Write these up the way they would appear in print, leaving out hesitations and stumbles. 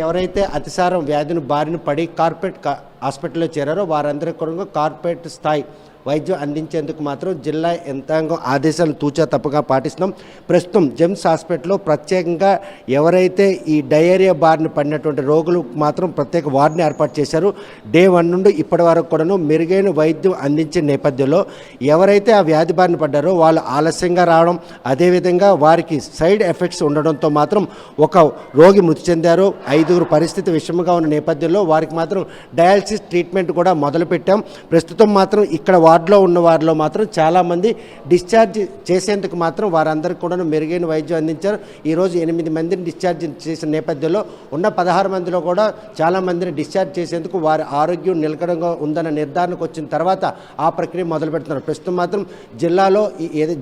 ఎవరైతే అతిసారం వ్యాధిని బారిన పడి కార్పొరేట్ హాస్పిటల్లో చేరారో వారందరికీ కూడా కార్పొరేట్ స్థాయి వైద్యం అందించేందుకు మాత్రం జిల్లా యంత్రాంగం ఆదేశాలను తూచా తప్పగా పాటిస్తున్నాం. ప్రస్తుతం జెమ్స్ హాస్పిటల్లో ప్రత్యేకంగా ఎవరైతే ఈ డయేరియా బారిన పడినటువంటి రోగులు మాత్రం ప్రత్యేక వార్డుని ఏర్పాటు చేశారు. డే 1 నుండి ఇప్పటి వరకు కూడాను మెరుగైన వైద్యం అందించే నేపథ్యంలో ఎవరైతే ఆ వ్యాధి బారిన పడ్డారో వాళ్ళు ఆలస్యంగా రావడం, అదేవిధంగా వారికి సైడ్ ఎఫెక్ట్స్ ఉండడంతో మాత్రం ఒక రోగి మృతి చెందారు. 5గురు పరిస్థితి విషమంగా ఉన్న నేపథ్యంలో వారికి మాత్రం డయాలసిస్ ట్రీట్మెంట్ కూడా మొదలుపెట్టాం. ప్రస్తుతం మాత్రం ఇక్కడ వార్డులో ఉన్న వారిలో మాత్రం చాలామంది డిశ్చార్జ్ చేసేందుకు మాత్రం వారందరికీ కూడా మెరుగైన వైద్యం అందించారు. ఈరోజు 8 మందిని డిశ్చార్జ్ చేసిన నేపథ్యంలో ఉన్న 16 మందిలో కూడా చాలామందిని డిశ్చార్జ్ చేసేందుకు వారి ఆరోగ్యం నిలకడగా ఉందన్న నిర్ధారణకు వచ్చిన తర్వాత ఆ ప్రక్రియ మొదలు పెడుతున్నారు. ప్రస్తుతం మాత్రం జిల్లాలో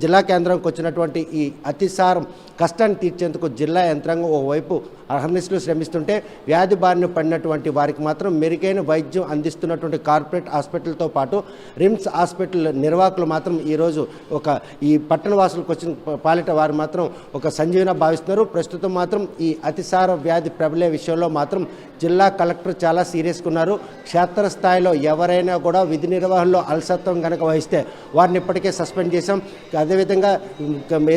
జిల్లా కేంద్రంకి వచ్చినటువంటి ఈ అతిసారం కష్టాన్ని తీర్చేందుకు జిల్లా యంత్రాంగం ఓవైపు అహర్నిశలు శ్రమిస్తుంటే వ్యాధి బారిన పడినటువంటి వారికి మాత్రం మెరుగైన వైద్యం అందిస్తున్నటువంటి కార్పొరేట్ హాస్పిటల్తో పాటు రిమ్స్ హాస్పిటల్ నిర్వాహకులు మాత్రం ఈరోజు ఈ పట్టణ వాసులకు వచ్చిన పాలిట వారు మాత్రం ఒక సంజీవన భావిస్తున్నారు. ప్రస్తుతం మాత్రం ఈ అతిసార వ్యాధి ప్రబలే విషయంలో మాత్రం జిల్లా కలెక్టర్ చాలా సీరియస్గా ఉన్నారు. క్షేత్రస్థాయిలో ఎవరైనా కూడా విధి నిర్వహణలో అలసత్వం కనుక వహిస్తే వారిని ఇప్పటికే సస్పెండ్ చేశాం. అదేవిధంగా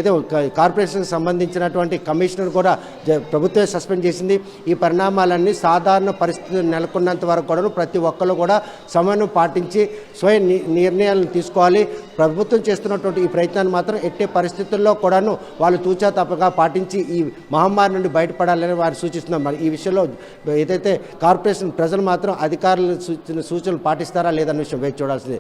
ఏదో కార్పొరేషన్కి సంబంధించినటువంటి కమిషనర్ కూడా ప్రభుత్వమే సస్పెండ్ చేసింది. ఈ పరిణామాలన్నీ సాధారణ పరిస్థితులు నెలకొన్నంత వరకు కూడా ప్రతి ఒక్కరు కూడా సమన్వయం పాటించి స్వయం నిర్ణయాలను తీసుకోవాలి. ప్రభుత్వం చేస్తున్నటువంటి ఈ ప్రయత్నాన్ని మాత్రం ఎట్టే పరిస్థితుల్లో కూడాను వాళ్ళు తూచా తప్పగా పాటించి ఈ మహమ్మారి నుండి బయటపడాలని వారు సూచిస్తున్నాం. ఈ విషయంలో ఏదైతే కార్పొరేషన్ ప్రజలు మాత్రం అధికారులు సూచనలు పాటిస్తారా లేదన్న విషయం వేచి చూడాల్సిందే.